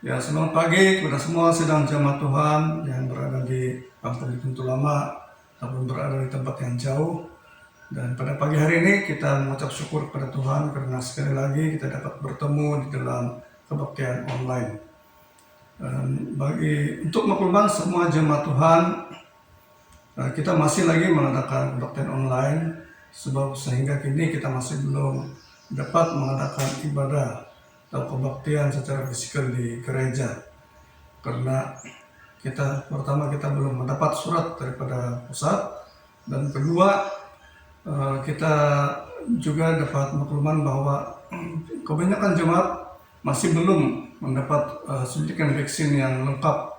Ya, selamat pagi kepada semua sidang jemaat Tuhan yang berada di kampung di Pintu Lama ataupun berada di tempat yang jauh. Dan pada pagi hari ini kita mengucap syukur kepada Tuhan karena sekali lagi kita dapat bertemu di dalam kebaktian online. Untuk makluman semua jemaat Tuhan, kita masih lagi mengadakan kebaktian online sebab sehingga kini kita masih belum dapat mengadakan ibadah atau kebaktian secara fisikal di gereja karena pertama kita belum mendapat surat daripada pusat, dan kedua kita juga dapat makluman bahwa kebanyakan jemaat masih belum mendapat suntikan vaksin yang lengkap,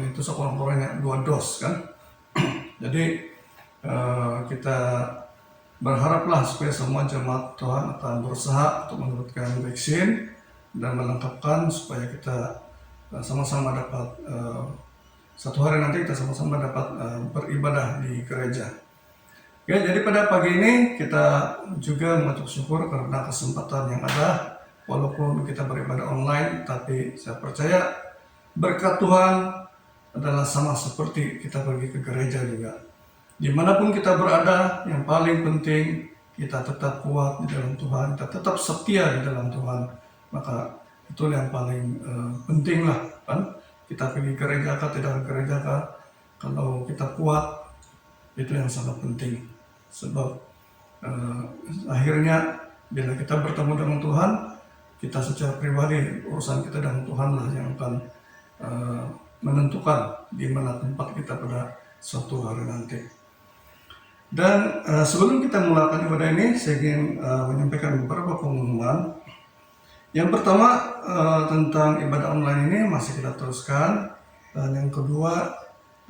itu sekurang-kurangnya 2 dos kan. Jadi kita berharaplah supaya semua jemaat Tuhan akan berusaha untuk mendapatkan vaksin dan melengkapkan supaya kita sama-sama dapat satu hari nanti kita sama-sama dapat beribadah di gereja. Ya, jadi pada pagi ini kita juga mengucap syukur karena kesempatan yang ada, walaupun kita beribadah online, tapi saya percaya berkat Tuhan adalah sama seperti kita pergi ke gereja juga. Dimanapun kita berada, yang paling penting kita tetap kuat di dalam Tuhan, kita tetap setia di dalam Tuhan. Maka itu yang paling penting lah kan. Kita pergi gereja kah, tidak ke gereja kah, kalau kita kuat, itu yang sangat penting. Sebab akhirnya bila kita bertemu dengan Tuhan, kita secara pribadi, urusan kita dengan Tuhan lah yang akan menentukan di mana tempat kita pada suatu hari nanti. Dan sebelum kita melakukan ibadah ini, saya ingin menyampaikan beberapa pengumuman. Yang pertama tentang ibadah online ini masih kita teruskan. Dan yang kedua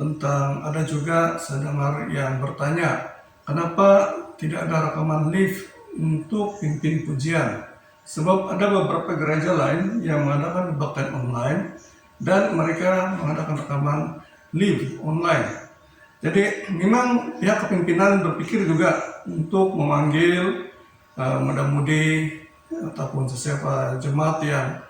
tentang ada juga saya dengar yang bertanya, kenapa tidak ada rekaman live untuk pimpin pujian? Sebab ada beberapa gereja lain yang mengadakan kebaktian online dan mereka mengadakan rekaman live online. Jadi memang pihak kepimpinan berpikir juga untuk memanggil muda-mudi ataupun sesiapa jemaat yang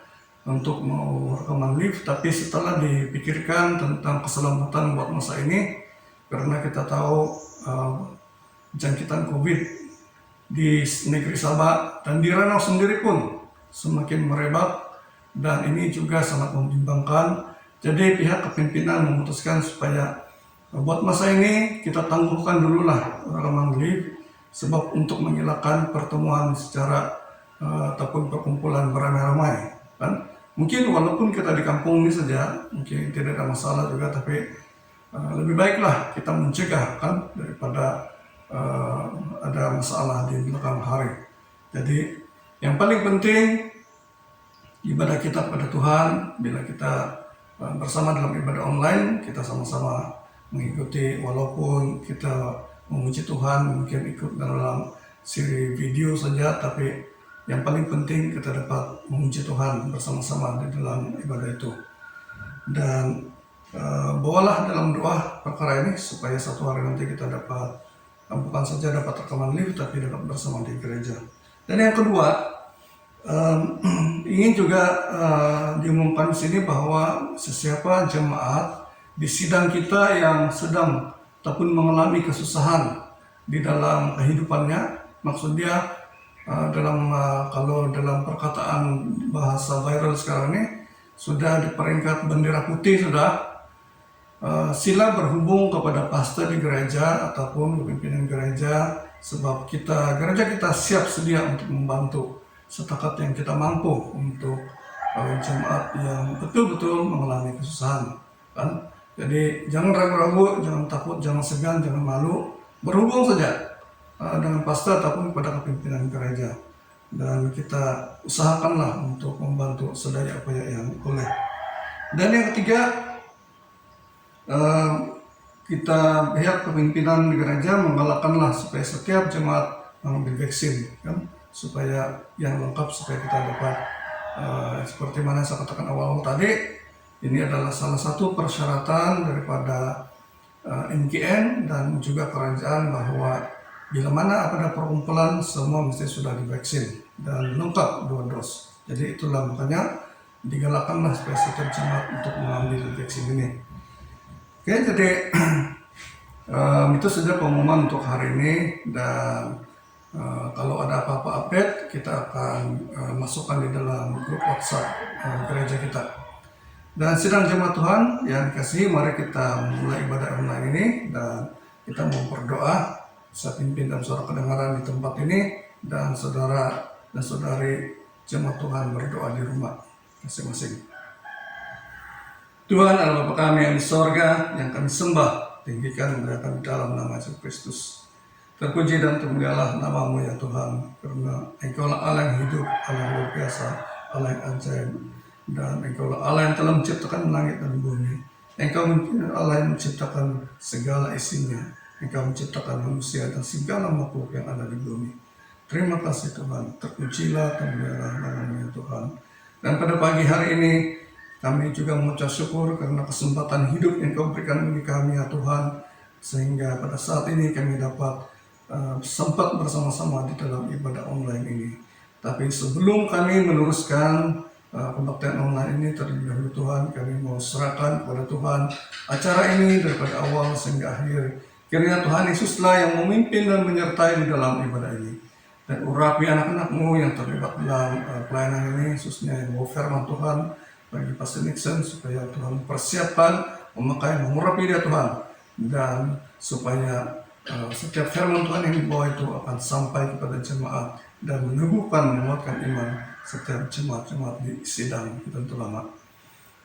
untuk mau rekaman live, tapi setelah dipikirkan tentang keselamatan buat masa ini, karena kita tahu jangkitan COVID di negeri Sabah dan di Ranau sendiri pun semakin merebak, dan ini juga sangat membimbangkan. Jadi pihak kepimpinan memutuskan supaya buat masa ini kita tangguhkan dulu lah rekaman live, sebab untuk menghilangkan pertemuan secara ataupun perkumpulan beramai-ramai kan. Mungkin walaupun kita di kampung ini saja mungkin tidak ada masalah juga, tapi lebih baiklah kita mencegah kan daripada ada masalah di belakang hari. Jadi yang paling penting ibadah kita pada Tuhan. Bila kita bersama dalam ibadah online, kita sama-sama mengikuti, walaupun kita memuji Tuhan mungkin ikut dalam siri video saja, tapi yang paling penting kita dapat memuji Tuhan bersama-sama di dalam ibadah itu. Dan bawalah dalam doa perkara ini supaya satu hari nanti kita dapat bukan saja dapat rekaman live, tapi dapat bersama di gereja. Dan yang kedua, ingin juga diumumkan di sini bahwa sesiapa jemaat di sidang kita yang sedang ataupun mengalami kesusahan di dalam kehidupannya, maksudnya kalau dalam perkataan bahasa viral sekarang ini sudah di peringkat bendera putih sudah, sila berhubung kepada pastor di gereja ataupun pimpinan gereja, sebab gereja kita siap sedia untuk membantu setakat yang kita mampu untuk jemaat yang betul-betul mengalami kesusahan kan. Jadi jangan ragu-ragu, jangan takut, jangan segan, jangan malu, berhubung saja dengan pastor ataupun kepada kepimpinan gereja, dan kita usahakanlah untuk membantu sedaya upaya yang boleh. Dan yang ketiga, kita pihak kepimpinan gereja menggalakkanlah supaya setiap jemaat mengambil vaksin kan, supaya yang lengkap, supaya kita dapat seperti mana saya katakan awal-awal tadi, ini adalah salah satu persyaratan daripada NKN dan juga kerajaan bahwa bila mana ada perkumpulan semua mesti sudah divaksin dan lengkap 2 dos. Jadi itulah makanya digalakkanlah supaya setiap jemaat untuk mengambil vaksin ini. Oke, jadi itu saja pengumuman untuk hari ini, dan kalau ada apa-apa update kita akan masukkan di dalam grup WhatsApp gereja kita. Dan sidang jemaat Tuhan yang dikasihi, mari kita mulai ibadah online ini, dan kita mau berdoa. Saya pimpin dan suara kedengaran di tempat ini, dan saudara dan saudari jemaat Tuhan berdoa di rumah masing-masing. Tuhan adalah Bapa kami yang di sorga, yang kami sembah, tinggikan, muliakan dalam nama Yesus Kristus. Terpuji dan termulialah nama-Mu ya Tuhan, karena Engkaulah Allah yang hidup, Allah yang luar biasa, Allah yang ajaib, dan Engkaulah Allah yang telah menciptakan langit dan bumi. Engkau Allah yang menciptakan segala isinya. Engkau menciptakan manusia dan segala makhluk yang ada di bumi. Terima kasih Tuhan, terpujilah, termulialah nama-Mu ya Tuhan. Dan pada pagi hari ini kami juga mengucap syukur karena kesempatan hidup yang Kau berikan bagi kami ya Tuhan, sehingga pada saat ini kami dapat sempat bersama-sama di dalam ibadah online ini. Tapi sebelum kami meneruskan pembaktian online ini, terlebih dahulu Tuhan, kami mau serahkan kepada Tuhan acara ini daripada awal sehingga akhir. Kiranya Tuhan Yesuslah yang memimpin dan menyertai di dalam ibadah ini. Dan urapi anak-anak-Mu yang terlibat dalam pelayanan ini, khususnya yang mau firman Tuhan bagi Pastor Nixon, supaya Tuhan mempersiapkan, memakai, mengurapi dia Tuhan, dan supaya setiap firman Tuhan yang dibawa itu akan sampai kepada jemaat dan meneguhkan, menguatkan iman setiap jemaat-jemaat di sidang kita lama.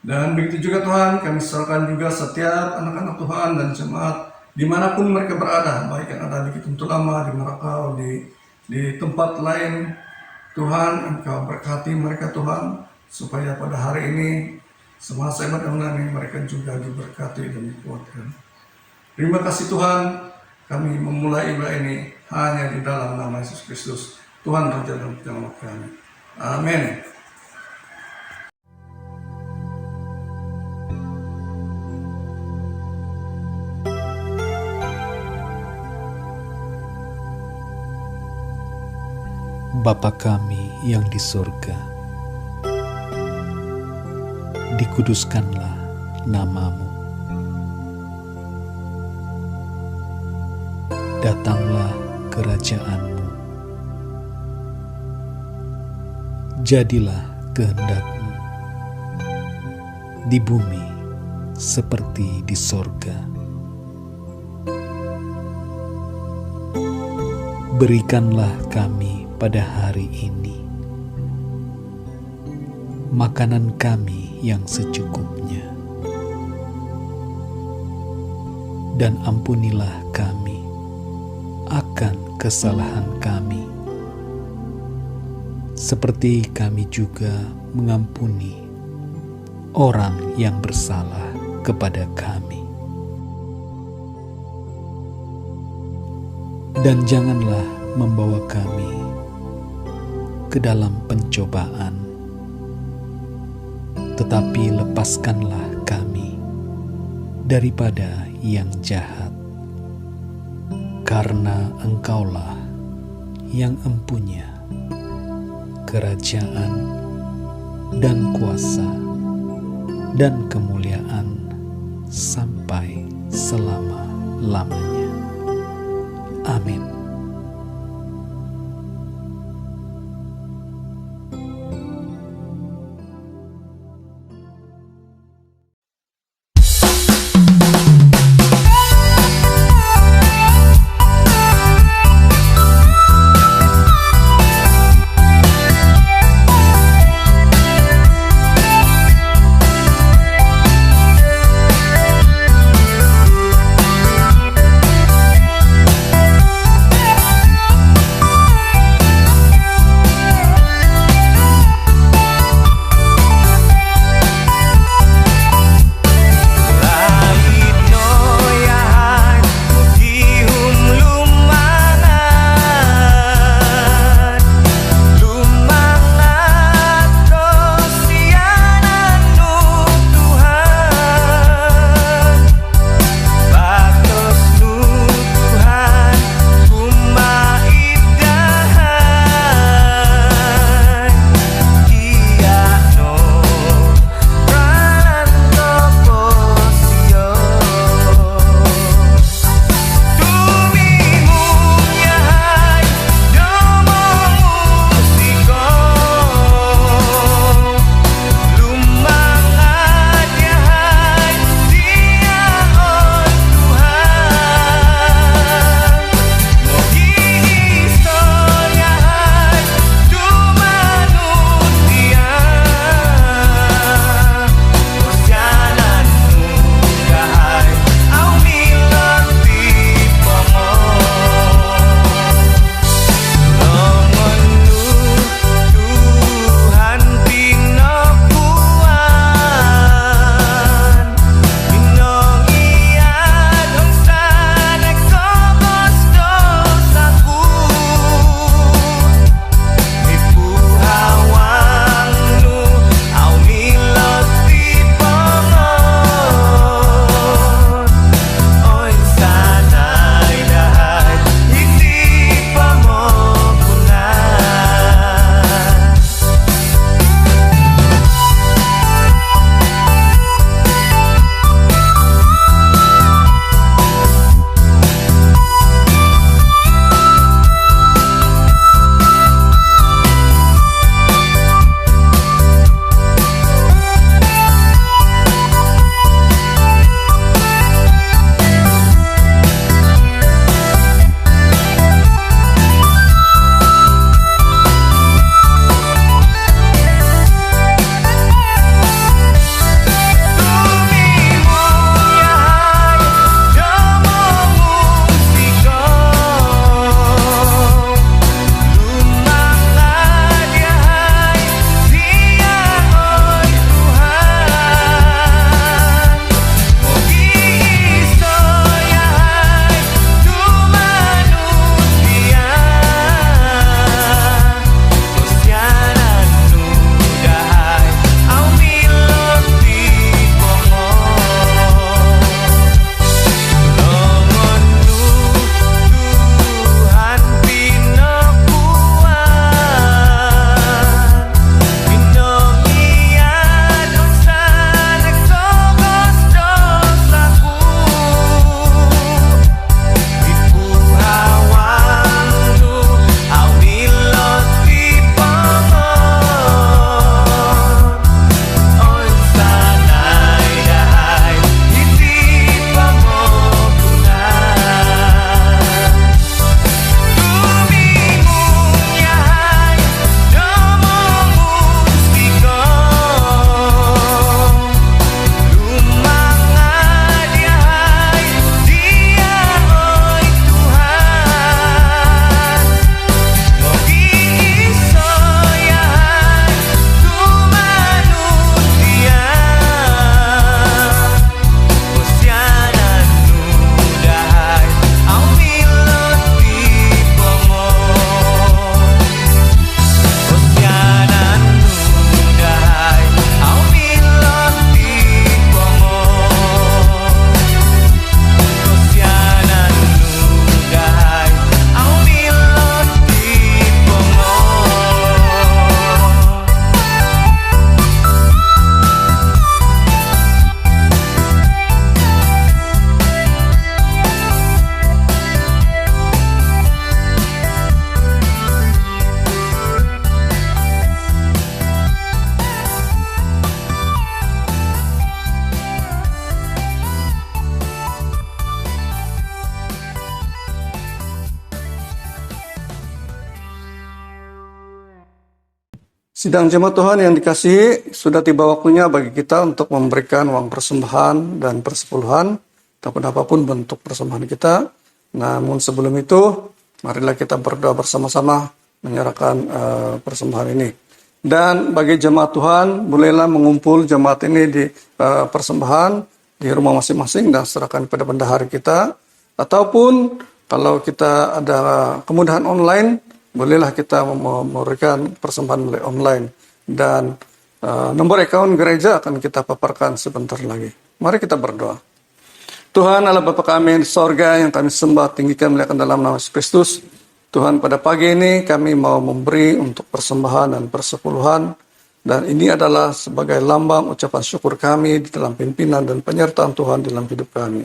Dan begitu juga Tuhan, kami serahkan juga setiap anak-anak Tuhan dan jemaat dimanapun mereka berada, baik yang ada di Kituntu Lama, di Merakau, di tempat lain. Tuhan, Engkau berkati mereka Tuhan, supaya pada hari ini semasa ibadah online mereka juga diberkati dan dikuatkan. Terima kasih Tuhan, kami memulai ibadah ini hanya di dalam nama Yesus Kristus, Tuhan Raja dan Penyelamat kami. Amin. Bapa kami yang di surga, dikuduskanlah nama-Mu. Datanglah kerajaan-Mu. Jadilah kehendak-Mu di bumi seperti di sorga. Berikanlah kami pada hari ini makanan kami yang secukupnya, dan ampunilah kami akan kesalahan kami, seperti kami juga mengampuni orang yang bersalah kepada kami. Dan janganlah membawa kami ke dalam pencobaan, tetapi lepaskanlah kami daripada yang jahat. Karena Engkaulah yang empunya kerajaan dan kuasa dan kemuliaan sampai selama-lamanya. Amin. Sidang jemaat Tuhan yang dikasihi, sudah tiba waktunya bagi kita untuk memberikan uang persembahan dan persepuluhan, ataupun apapun bentuk persembahan kita. Namun sebelum itu, marilah kita berdoa bersama-sama menyerahkan persembahan ini. Dan bagi jemaat Tuhan, bolehlah mengumpul jemaat ini di persembahan di rumah masing-masing dan serahkan pada bendahara kita. Ataupun kalau kita ada kemudahan online, bolehlah kita memberikan persembahan melalui online. Dan nomor account gereja akan kita paparkan sebentar lagi. Mari kita berdoa. Tuhan Allah Bapa kami di sorga yang kami sembah, tinggikan, muliakan dalam nama Yesus Kristus. Tuhan, pada pagi ini kami mau memberi untuk persembahan dan persepuluhan. Dan ini adalah sebagai lambang ucapan syukur kami di dalam pimpinan dan penyertaan Tuhan dalam hidup kami.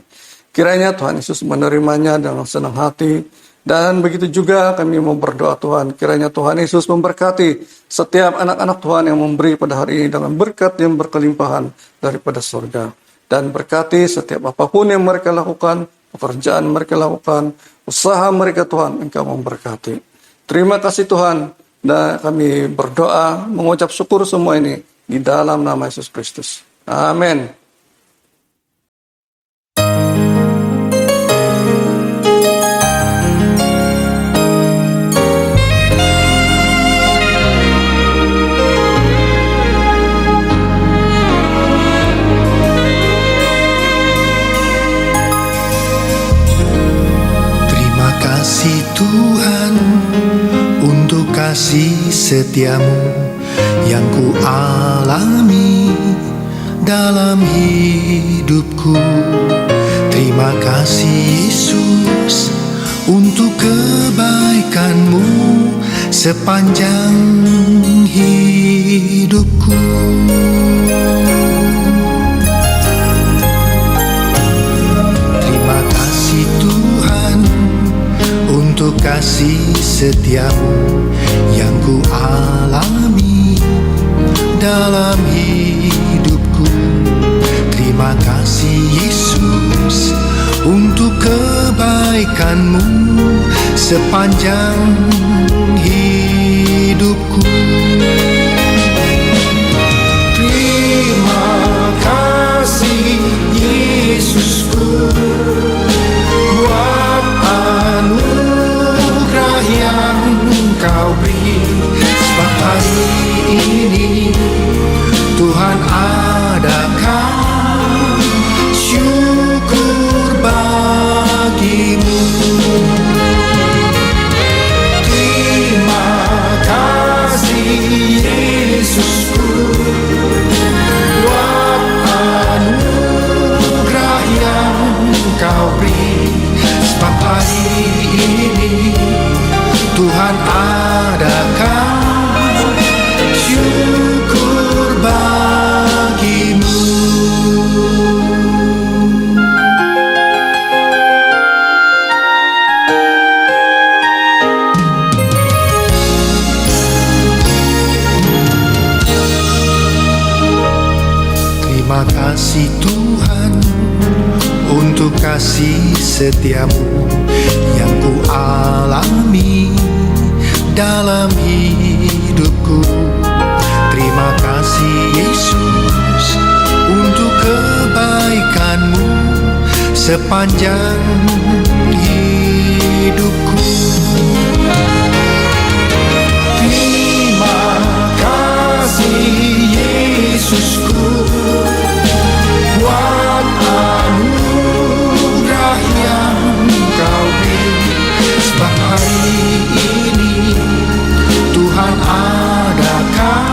Kiranya Tuhan Yesus menerimanya dengan senang hati. Dan begitu juga kami mau berdoa Tuhan, kiranya Tuhan Yesus memberkati setiap anak-anak Tuhan yang memberi pada hari ini dengan berkat yang berkelimpahan daripada surga. Dan berkati setiap apapun yang mereka lakukan, pekerjaan mereka lakukan, usaha mereka Tuhan, Engkau memberkati. Terima kasih Tuhan, dan kami berdoa, mengucap syukur semua ini di dalam nama Yesus Kristus. Amin. Kasih Tuhan untuk kasih setiamu yang ku alami dalam hidupku. Terima kasih Yesus untuk kebaikanmu sepanjang hidupku. Terima kasih Tuhan untuk kasih setiamu yang ku alami dalam hidupku. Terima kasih Yesus untuk kebaikanmu sepanjang hidupku. Terima kasih Yesusku buat anugerah yang Kau beri. Sebab hari ini Tuhan adakan syukur bagimu. Terima kasih Yesusku buat anugerah yang Kau beri. Sebab hari ini Tuhan adakan syukur bagimu. Terima kasih Tuhan untuk kasih setiamu yang ku alami dalam hidupku. Terima kasih Yesus untuk kebaikanmu sepanjang hidupku. Terima kasih Yesusku buat anugerah yang Kau beri. Sebab hari ini Tuhan adakan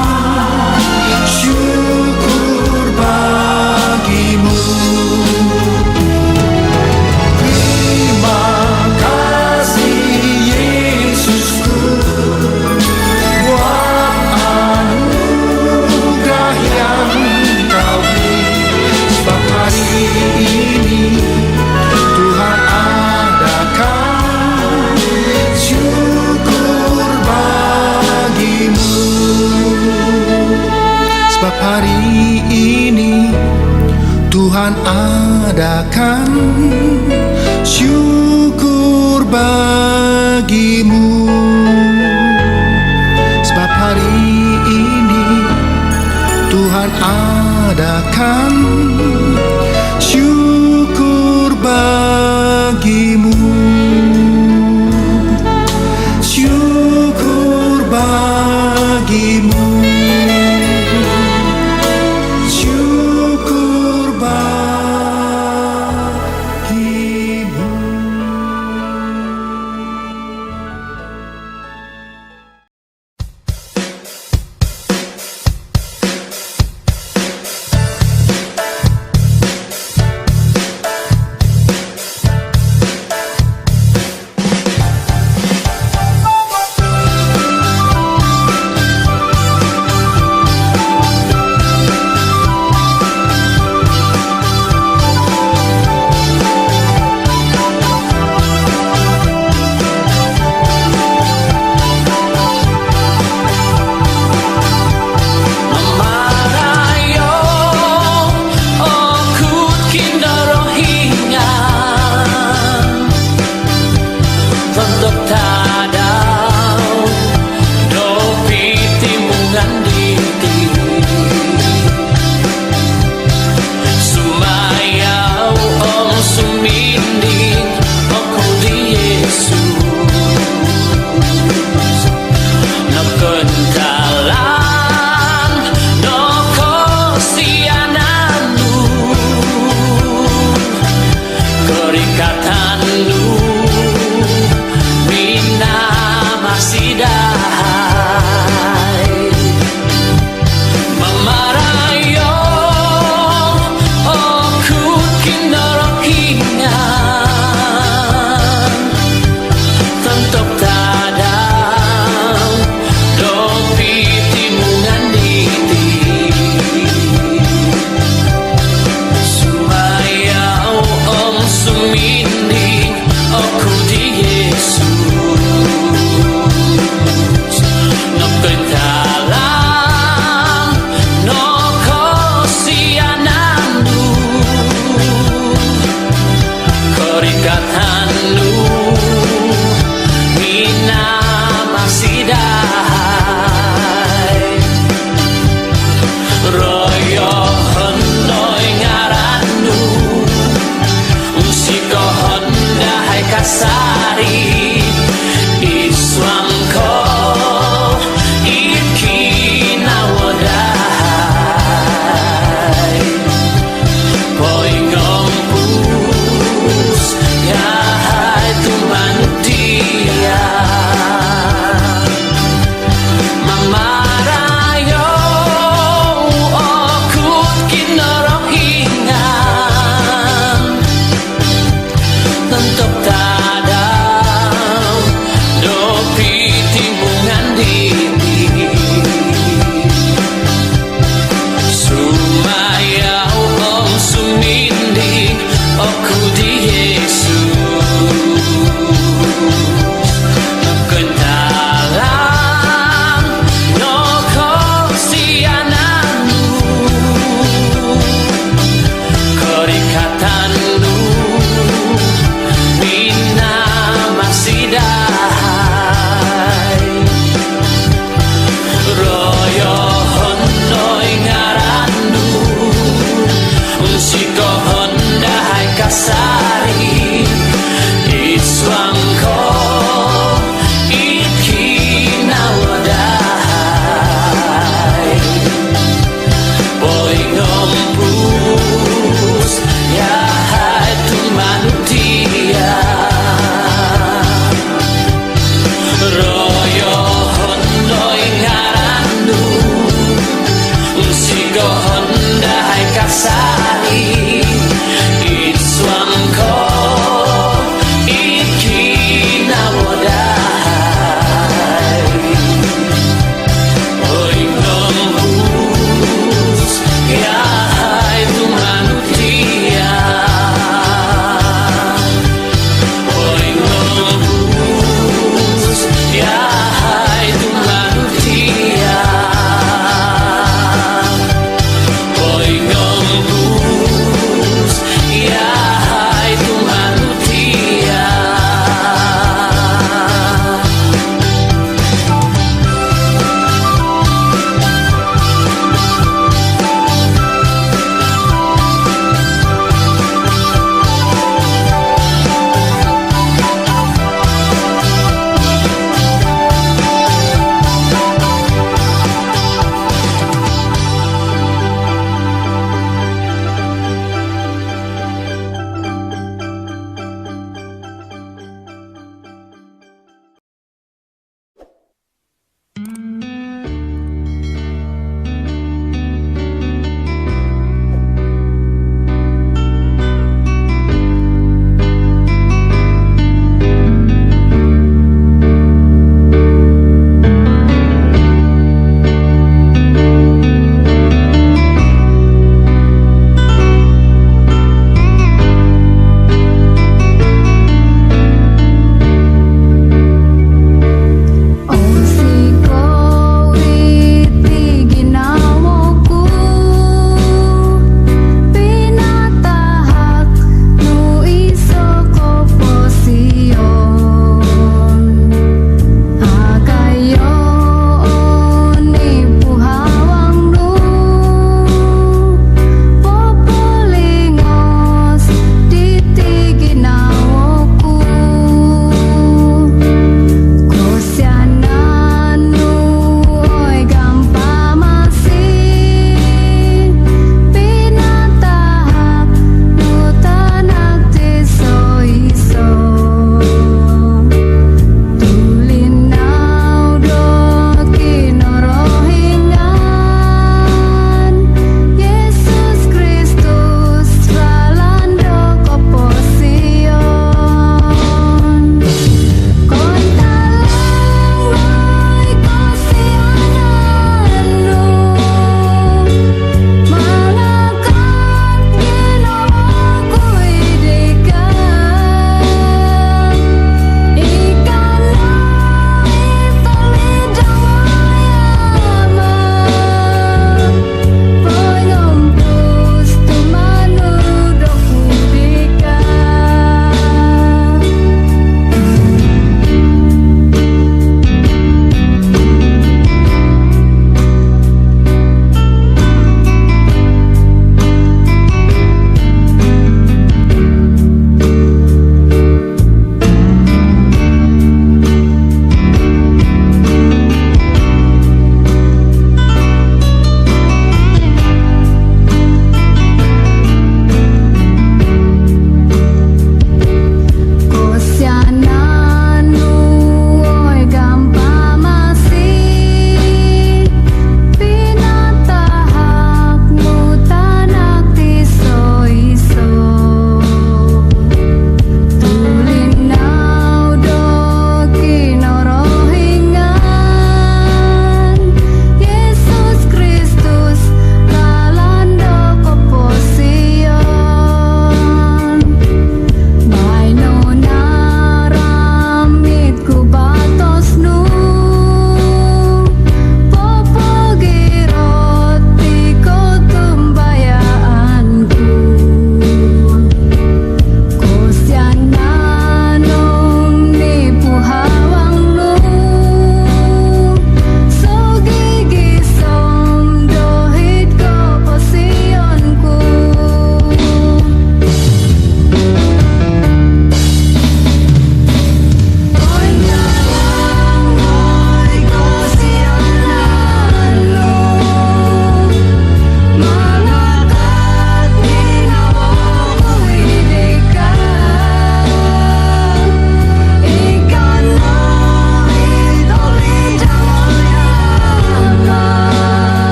syukur bagimu. Terima kasih Yesusku buat anugerah yang Kau beri. Sebab hari ini Tuhan adakan syukur bagimu. Sebab hari ini Tuhan adakan syukur bagimu. Sebab hari ini adakan syukur bagimu, syukur bagimu, syukur bagimu.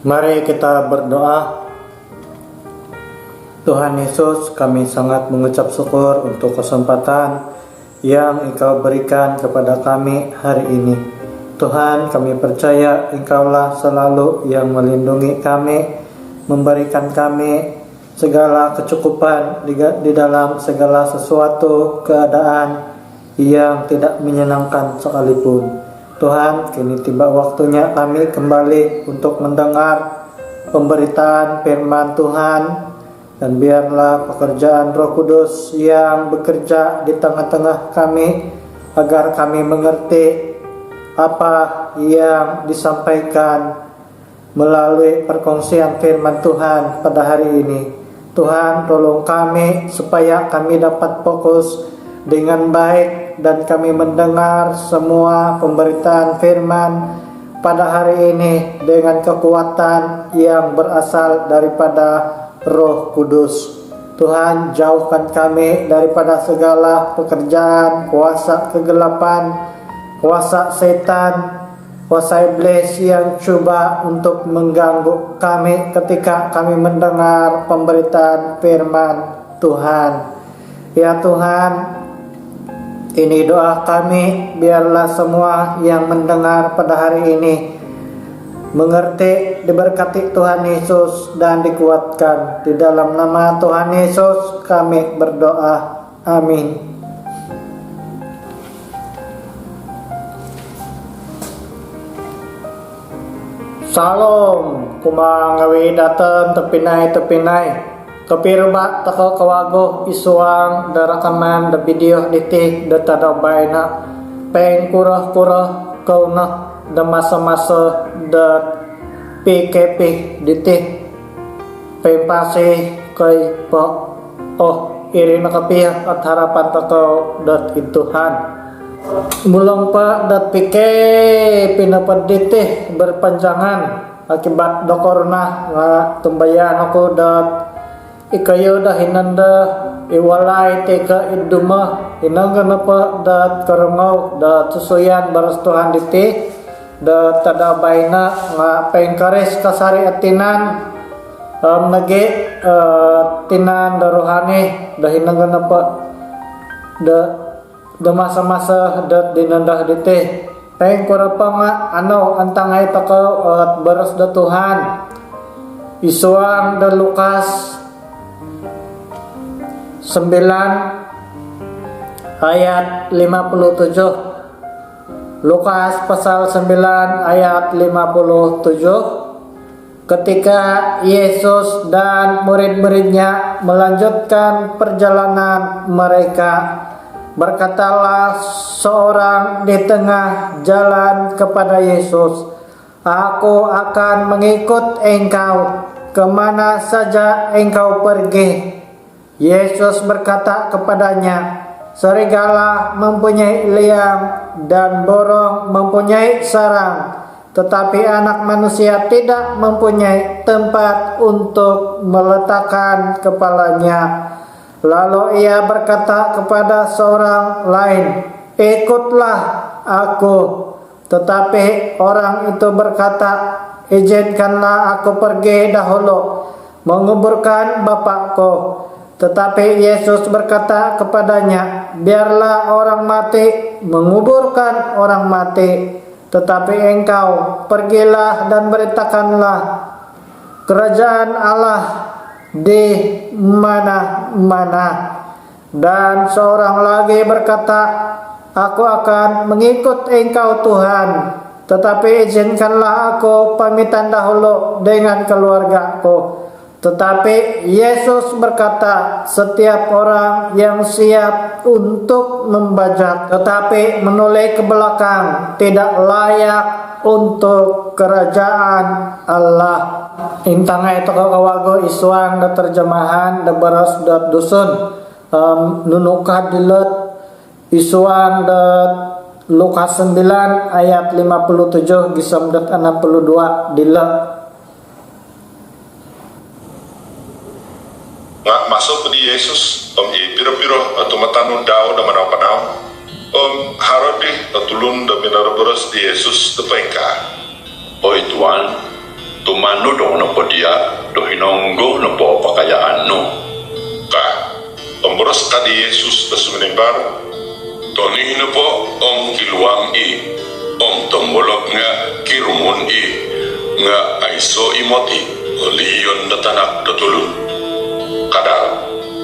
Mari kita berdoa. Tuhan Yesus, kami sangat mengucap syukur untuk kesempatan yang Engkau berikan kepada kami hari ini. Tuhan, kami percaya Engkaulah selalu yang melindungi kami, memberikan kami segala kecukupan di dalam segala sesuatu keadaan yang tidak menyenangkan sekalipun. Tuhan, kini tiba waktunya kami kembali untuk mendengar pemberitaan firman Tuhan, dan biarlah pekerjaan Roh Kudus yang bekerja di tengah-tengah kami, agar kami mengerti apa yang disampaikan melalui perkongsian firman Tuhan pada hari ini. Tuhan, tolong kami supaya kami dapat fokus dengan baik dan kami mendengar semua pemberitaan firman pada hari ini dengan kekuatan yang berasal daripada Roh Kudus. Tuhan, jauhkan kami daripada segala pekerjaan kuasa kegelapan, kuasa setan, kuasa iblis yang coba untuk mengganggu kami ketika kami mendengar pemberitaan firman Tuhan. Ya Tuhan, ini doa kami, biarlah semua yang mendengar pada hari ini mengerti, diberkati Tuhan Yesus dan dikuatkan. Di dalam nama Tuhan Yesus kami berdoa. Amin. Salam, kumangawi datang tepinai kapirba tako kawago isuang darakaman da video ditik da tadabayna peng kurah kau na da masa-masa da PKP ditik peng pasi kay po iri nakapihak at harapan tako dat ituhan mulong pa dat PK pinapadite berpanjangan akibat do corona nga tumbayan ako dat ikayo da hinanda iwalay teka iduma hinangga na pa dat karangaw dat susuyan baras Tuhan diti dat tadabay na nga pengkares kasari atinan nage tinan da rohani da hinangga na pa da masa-masa dat dinandah diti peng kurapa nga antangay takaw at baras da Tuhan isuang da Lukas 9 ayat 57. Lukas pasal 9 ayat 57. Ketika Yesus dan murid-muridnya melanjutkan perjalanan mereka, berkatalah seorang di tengah jalan kepada Yesus, "Aku akan mengikut engkau kemana saja engkau pergi." Yesus berkata kepadanya, "Serigala mempunyai liang dan burung mempunyai sarang, tetapi anak manusia tidak mempunyai tempat untuk meletakkan kepalanya." Lalu ia berkata kepada seorang lain, "Ikutlah aku." Tetapi orang itu berkata, "Izinkanlah aku pergi dahulu menguburkan bapakku." Tetapi Yesus berkata kepadanya, "Biarlah orang mati menguburkan orang mati, tetapi engkau pergilah dan beritakanlah kerajaan Allah di mana-mana." Dan seorang lagi berkata, "Aku akan mengikut engkau Tuhan, tetapi izinkanlah aku pamitan dahulu dengan keluargaku." Tetapi Yesus berkata, "Setiap orang yang siap untuk membajak tetapi menoleh ke belakang tidak layak untuk kerajaan Allah." Intangay to kawago isuang da terjemahan da baras da dusun nunukad dilet isuang da Lukas 9 ayat 57 gisam dat 62 dilet. Nga masuk di Yesus piro-piro tumatanong daw na manaw-panaw harodi tulun da minarabaras di Yesus da pengka. Oi Tuhan, tumano dong na po dia do hinonggo na po pakayaan no. Ka, pamboros ka di Yesus na suminimbar, toni na po kiluang om tumulog nga kirumun nga aiso imoti liyon na tanak na tulun. Kada,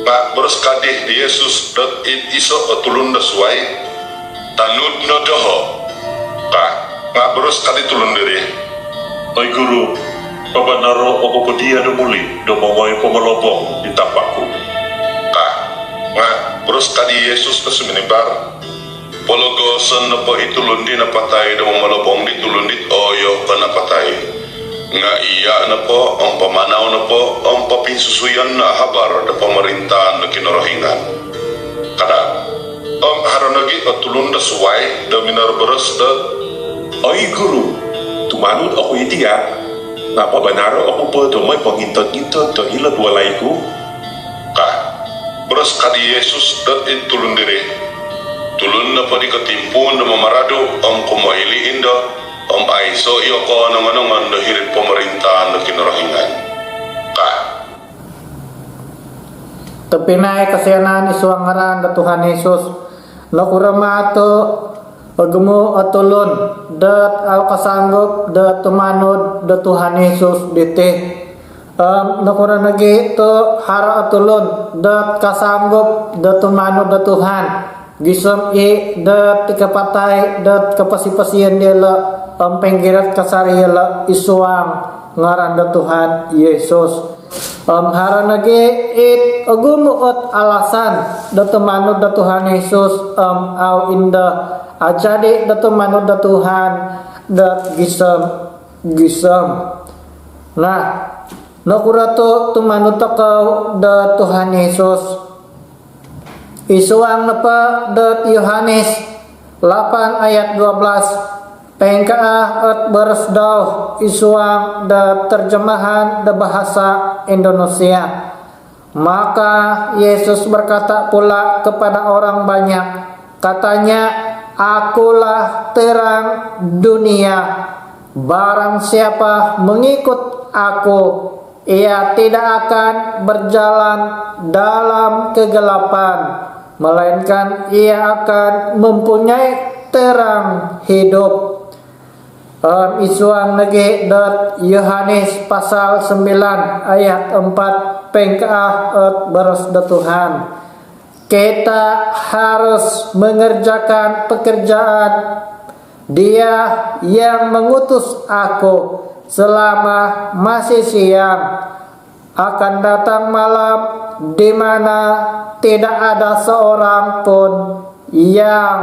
pa boros ka di Yesus dat iso tulun na suway, tanud na doho. Ka, nga boros ka di tulun diri. Ay guru, pabanaro ako po dia na muli do mongoy pumalobong di tapakku. Ka, nga boros ka di Yesus na suminimbar, pologosan na po itulun di napatay do malobong di tulun dit oyo ka napatay. Nga iya na po ang pamanaw na po ang papinsusuyan na habar da pemerintahan na kinorohingan. Kada, haranagi at tulun na suway da minarbaras da. Ay guru, tumanod ako iti na pabanaro ako po do may pangintot-ngintot do hilad walay ko. Ka, beras ka di Yesus dat itulun diri. Tulun na pa di katimpun na mamarado ang kumailiin da ang aiso iyo ko naman na hirit pemerintahan na kinorohingan. Ka, Tepinay kasianan isuang ngaran da Tuhan Yesus lakurama ato pagmu atulun dat au kasanggup dat tumanod da Tuhan Yesus dite nakuran lagi to hara atulun dat kasanggup dat tumanod da Tuhan gisem dat tikapatay dat kapasipasian dela penggirat kasariela isuang ngaran da Tuhan Yesus. Hara lagi agumuot alasan da tumanod da Tuhan Yesus au inda ajadi da tumanod da Tuhan da gisem. Nah, nakurato tumanod takaw da Tuhan Yesus. Isuang napa da Yohanes 8 ayat 12. Pengkaa at bersdaw isuang da terjemahan da bahasa Indonesia. Maka Yesus berkata pula kepada orang banyak, katanya, akulah terang dunia. Barang siapa mengikut aku, ia tidak akan berjalan dalam kegelapan, melainkan ia akan mempunyai terang hidup. Isuang nage dat Yohanes pasal 9 ayat 4 pengkaah beres da Tuhan. Kita harus mengerjakan pekerjaan Dia yang mengutus aku selama masih siang. Akan datang malam di mana tidak ada seorang pun yang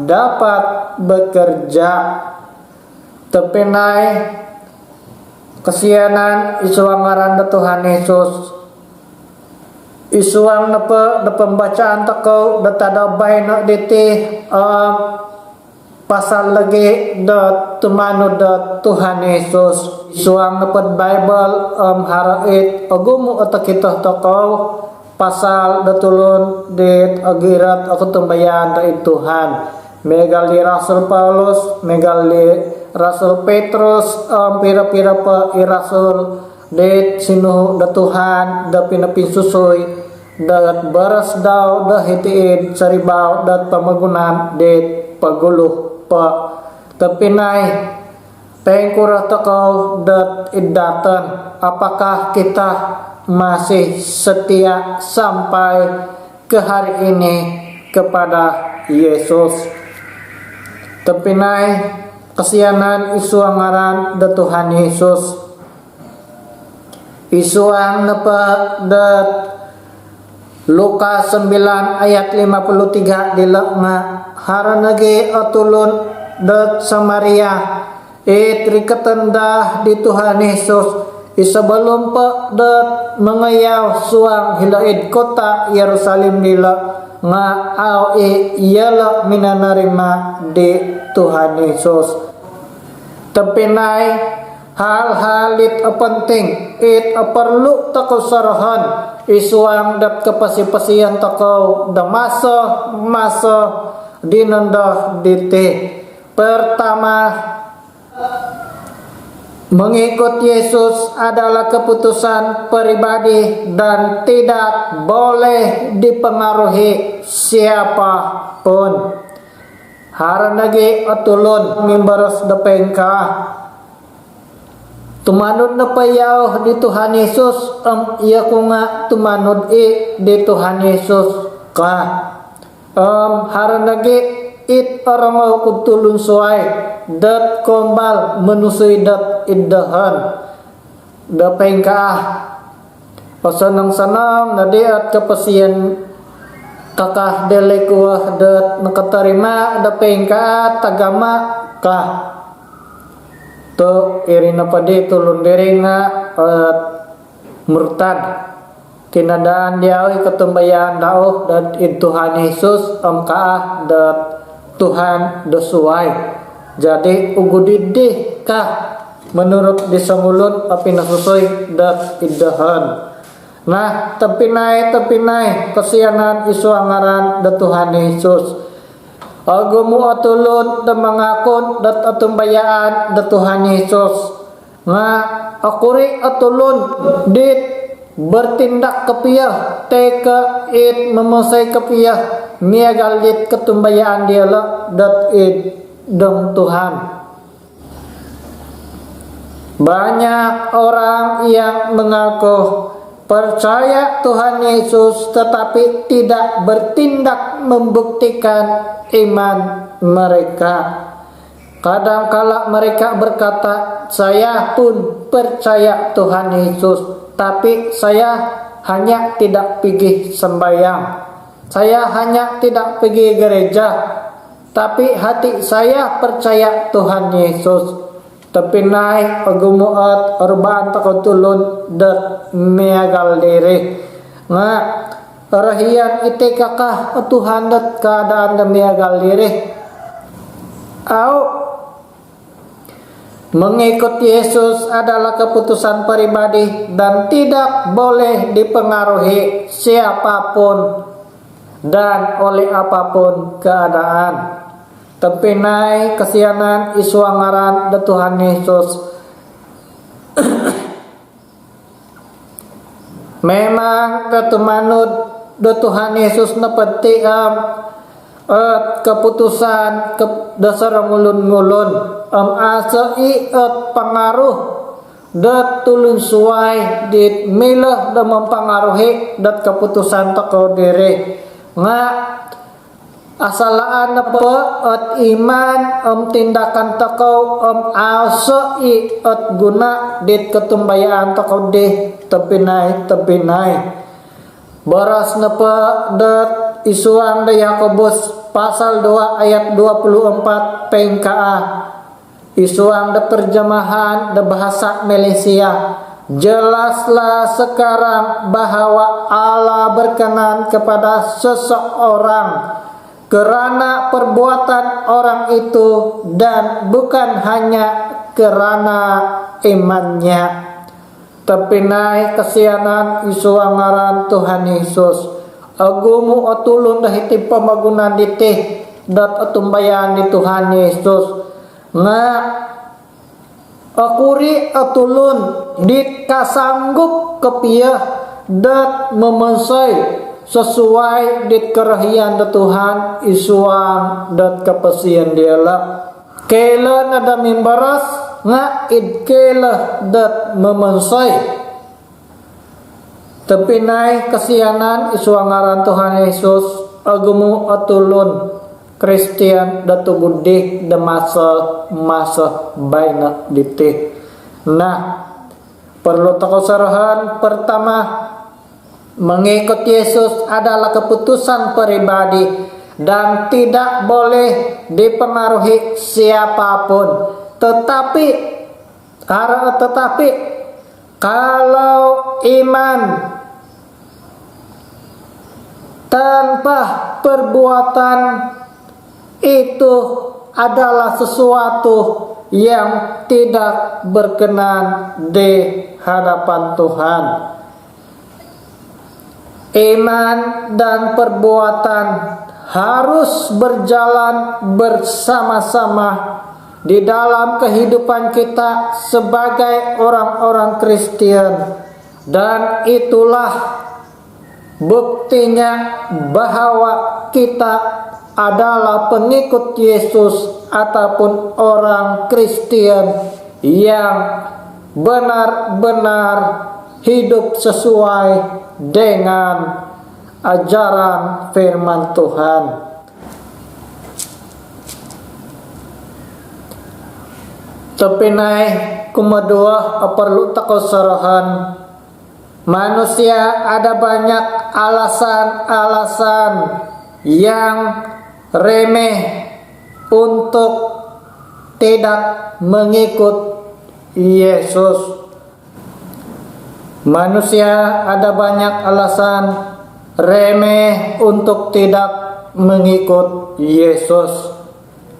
dapat bekerja. Tepinay kesianan isuang ngaran da Tuhan Yesus. Isuang napa da pembacaan takau da tadabay na diti pasal lagi da tumano da Tuhan Yesus. Isuang napa Bible harait agumo at kita takau pasal da tulun dit agirat ako tumbayan da Tuhan. Megali Rasul Paulus, megali Rasul Petrus, pira-pira pa irasul det sinu da Tuhan da pinapinsusoy dat baras daw da hitiid saribaw dat pamagunan det paguluh pa tapinay pengkurah takaw dat idatan. Apakah kita masih setia sampai ke hari ini kepada Yesus? Tepinay kesianan isuang ngaran da Tuhan Yesus. Isuang napa dat Lukas 9 ayat 53 dilakna haranage atulun dat Samaria riketendah di Tuhan Yesus isabelum pa dat mengayaw suang hilaid kota Yerusalem nila nga au iyala minanarima di Tuhan Yesus. Tepinay hal-halit penting perlu takau sarahan isuang dat kapasipasian takau da masa dinandah dite. Pertama Mengikut Yesus adalah keputusan pribadi dan tidak boleh dipengaruhi siapapun. Haranagi atulun mimbaros depengka. Tumanod na payaw di Tuhan Yesus iya ko nga tumanod di Tuhan Yesus ka. Haranagi it orang ko tulun suay dat kombal menusoy dat iddahan dapeng ka pasanang-sanang na diat kapasiyan kakah dele kuah dat nakatarima dapeng ka tagama ka to iri na padi tulun diri nga murtad tinadaan diawi ketumbayan daoh dat Tuhan Yesus kaah dat Tuhan dosuai. Jadi ugudidih kah menurut disangulun tapi nasusoy dat iddahan. Nah, tepinay kesianan isu angaran da Tuhan Yesus. Agumu atulun da mangakon dat atumbayaan da Tuhan Yesus. Nga akuri atulun dit bertindak kepiah teka it memasai kepiah miagalit ketumbayaan dia lah dat it dong Tuhan. Banyak orang yang mengaku percaya Tuhan Yesus tetapi tidak bertindak membuktikan iman mereka. Kadang-kala mereka berkata, saya pun percaya Tuhan Yesus, tapi saya hanya tidak pergi sembahyang. Saya hanya tidak pergi gereja, tapi hati saya percaya Tuhan Yesus. Tapi naik agumuat orbaan takutulun dat meagal diri. Nga rahian ite kakah Tuhan dat keadaan da meagal diri. Au mengikut Yesus adalah keputusan pribadi dan tidak boleh dipengaruhi siapapun dan oleh apapun keadaan. Tempinai kesianan isu angaran da Tuhan Yesus. Memang ketumanut da Tuhan Yesus nepeti keputusan dasar ngulun-ngulun asai pengaruh dat tulun suai dit milah da mempengaruhi dat keputusan toko diri nga asalaan apa at iman tindakan toko asai at guna dit ketumbayaan toko deh tepinay baras napa dat isuang da Yakobus pasal 2 ayat 24 pengkaa isuang da terjemahan da bahasa Malaysia. Jelaslah sekarang bahwa Allah berkenan kepada seseorang karena perbuatan orang itu dan bukan hanya karena imannya. Tapi naik kesianan isu angaran Tuhan Yesus. Agumu atulun dahiti pamagunan ditih dat atumbayan di Tuhan Yesus. Nga akuri atulun dit kasanggup kepiah dat memensai sesuai dit kerahian da Tuhan isuang dat kapasian dialah. Kela nada mimbaras nga id kela dat memensai. Tapi naik kesianan isuangaran Tuhan Yesus agumu atulun Kristian datu budih da masa baina ditih. Nah, perlu tako sarahan pertama mengikut Yesus adalah keputusan pribadi dan tidak boleh dipengaruhi siapapun. Tetapi kalau iman tanpa perbuatan itu adalah sesuatu yang tidak berkenan di hadapan Tuhan. Iman dan perbuatan harus berjalan bersama-sama di dalam kehidupan kita sebagai orang-orang Kristen. Dan itulah buktinya bahwa kita adalah pengikut Yesus ataupun orang Kristen yang benar-benar hidup sesuai dengan ajaran firman Tuhan. Tapi naik kumedua perlu takut sarahan. Manusia ada banyak alasan-alasan yang remeh untuk tidak mengikut Yesus. Manusia ada banyak alasan remeh untuk tidak mengikut Yesus.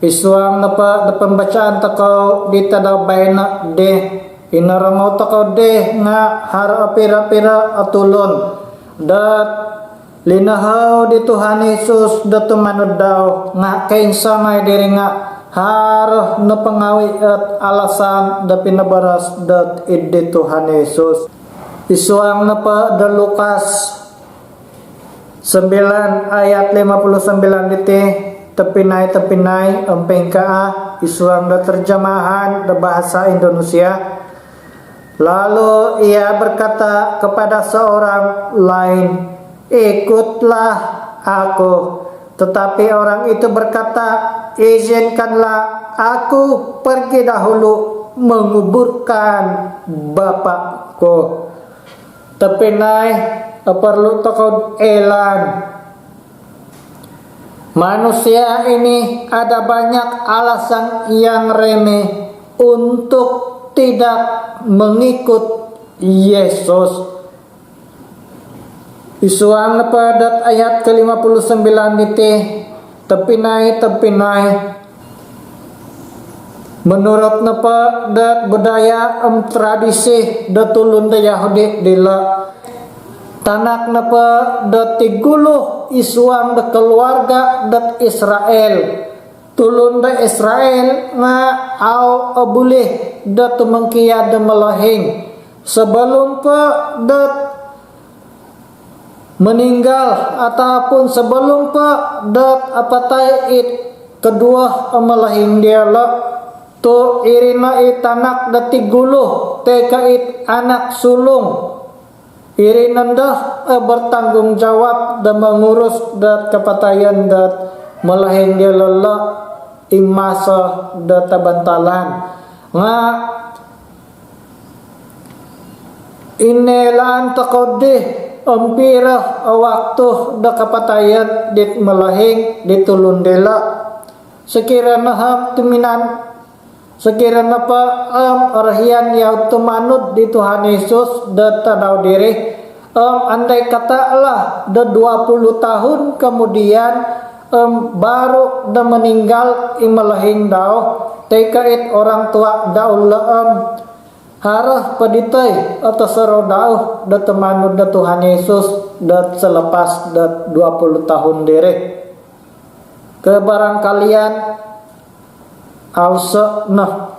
Isuang napa pembacaan takau di tadabaina de inarangau takau de nga har pira-pira atulon dat linahau di Tuhan Yesus datu manuddaw nga kainsa ngay diri nga har napangawi at alasan da pinabaras dat iddi Tuhan Yesus. Isuang napa da Lukas 9 ayat 59 dite tepinay empeng kaa isuang da terjemahan da bahasa Indonesia. Lalu ia berkata kepada seorang lain, ikutlah aku. Tetapi orang itu berkata, izinkanlah aku pergi dahulu menguburkan bapakku. Tepinay perlu takut elan. Manusia ini ada banyak alasan yang remeh untuk tidak mengikut Yesus. Isuang padat ayat ke-59 niti tepinay menurut napa dat budaya tradisi datulun da Yahudi dila tanak napa dat tiguluh isuang da keluarga dat Israel. Tulun da Israel nga au abulih dat tumengkia da melahing sebelum pa dat meninggal ataupun sebelum pa dat apatay it kedua melahing dia la to irina it anak da tiguluh teka it anak sulung irinanda bertanggung jawab dan mengurus dat kepatayan dat melahing dia lala imasa data bantalan nga inelaan takode ampira waktu da kapatayan dit melahing ditulun dela sekiranya ham timinan sekiranya pa arhian yaw tumanod di Tuhan Yesus data daw diri andai kata lah da 20 tahun kemudian baru da meninggal imalahing daw tekait orang tua daw harah paditay atau sero daw da temanud da Tuhan Yesus da selepas da 20 tahun diri ke barang kalian ausa nah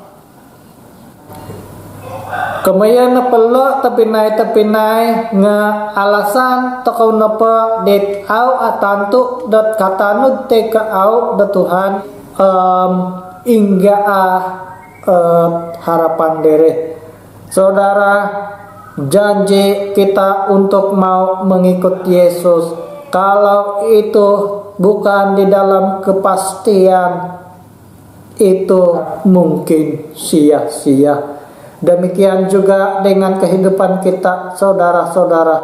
kemudian napala tapinay nga alasan takaw napa det au atantu dat katanud teka au da Tuhan ingga harapan dere. Saudara, janji kita untuk mau mengikut Yesus kalau itu bukan di dalam kepastian itu mungkin sia-sia. Demikian juga dengan kehidupan kita, saudara-saudara.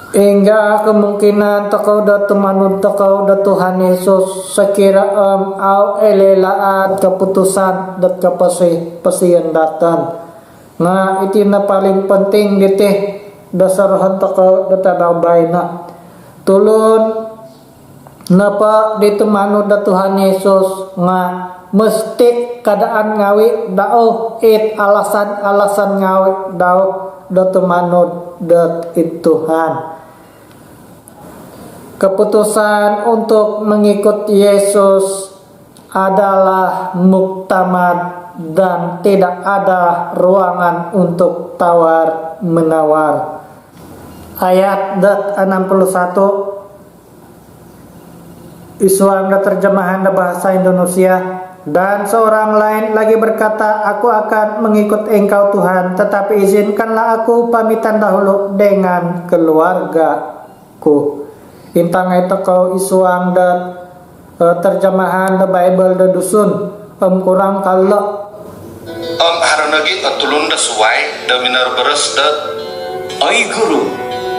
Hingga kemungkinan takau da tumanun takau da Tuhan Yesus sekira au elelaat keputusan dat kapasian datan. Nah, itu na paling penting diteh dasarahan takau da tadabayna. Tulun napa ditemanu da Tuhan Yesus nga mesti keadaan ngawi dao it alasan ngawi dao datu manut dat it Tuhan. Keputusan untuk mengikut Yesus adalah muktamad dan tidak ada ruangan untuk tawar-menawar. Ayat 61 isuan terjemahan bahasa Indonesia. Dan seorang lain lagi berkata, aku akan mengikut engkau Tuhan, tetapi izinkanlah aku pamitan dahulu dengan keluargaku. Intang itu kau isuang dan terjemahan the Bible the dusun kurang kalau haranagi atulun da suwai da minar beres da oi guru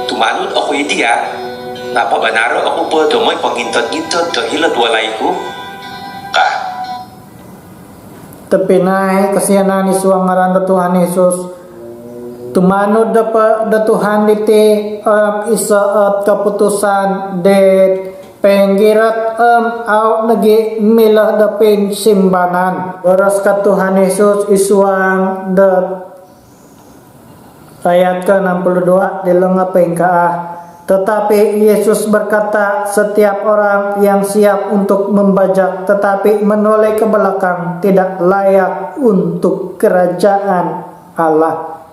tumanut ako idia napa banaro ako po domoy pangintot-intot da hilat walaiku ka tepinai kesianan isuang ngaran da Tuhan Yesus tumanut da Tuhan diti isaat keputusan de penggirat au nagi milah da pen simbanan beras ka Tuhan Yesus isuang da ayat ke-62 di lenga pengkaah. Tetapi Yesus berkata, setiap orang yang siap untuk membajak tetapi menoleh ke belakang tidak layak untuk kerajaan Allah.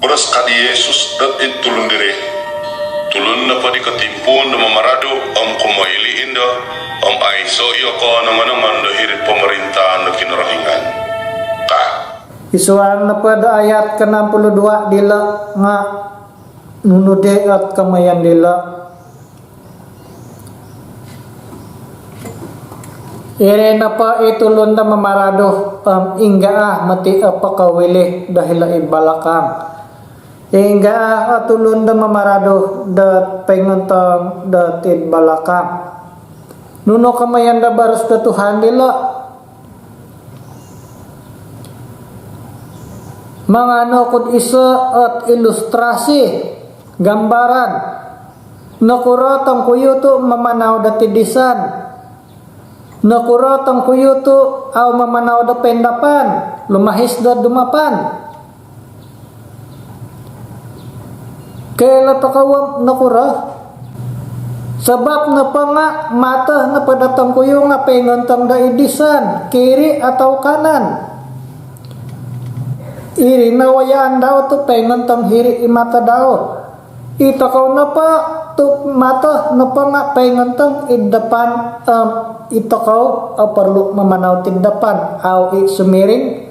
Beras kadi Yesus dat tulun diri. Tulun na pa di katimpun na mamarado ang kumaili inda ang aiso iyo ko naman dahirit pemerintahan na kinarahingan. Ka. Isuan na pada ayat ke-62 dila nga nunude at kamayan dila. Ire na pa itulun na mamarado ingga mati apakawili dahil ibalakang. Ingga atulun na mamarado dat pengontong dat balakang. Nuno kamayan da baras da Tuhan dila. Mga nukod isa at ilustrasi gambaran nakurotong kuyuto mamanaw da tidisan nakurotong kuyuto aw mamanaw da pendapan lumahis da dumapan kaya takawam nakura sebab na pa nga mata na padatang kuyo nga pengontong da idisan kiri atau kanan iri nawayaan daw to pengontong hiri imata daw itakaw na pa to mata na pa nga pengontong idapan itakaw perlu mamanaw tindapan aw sumiring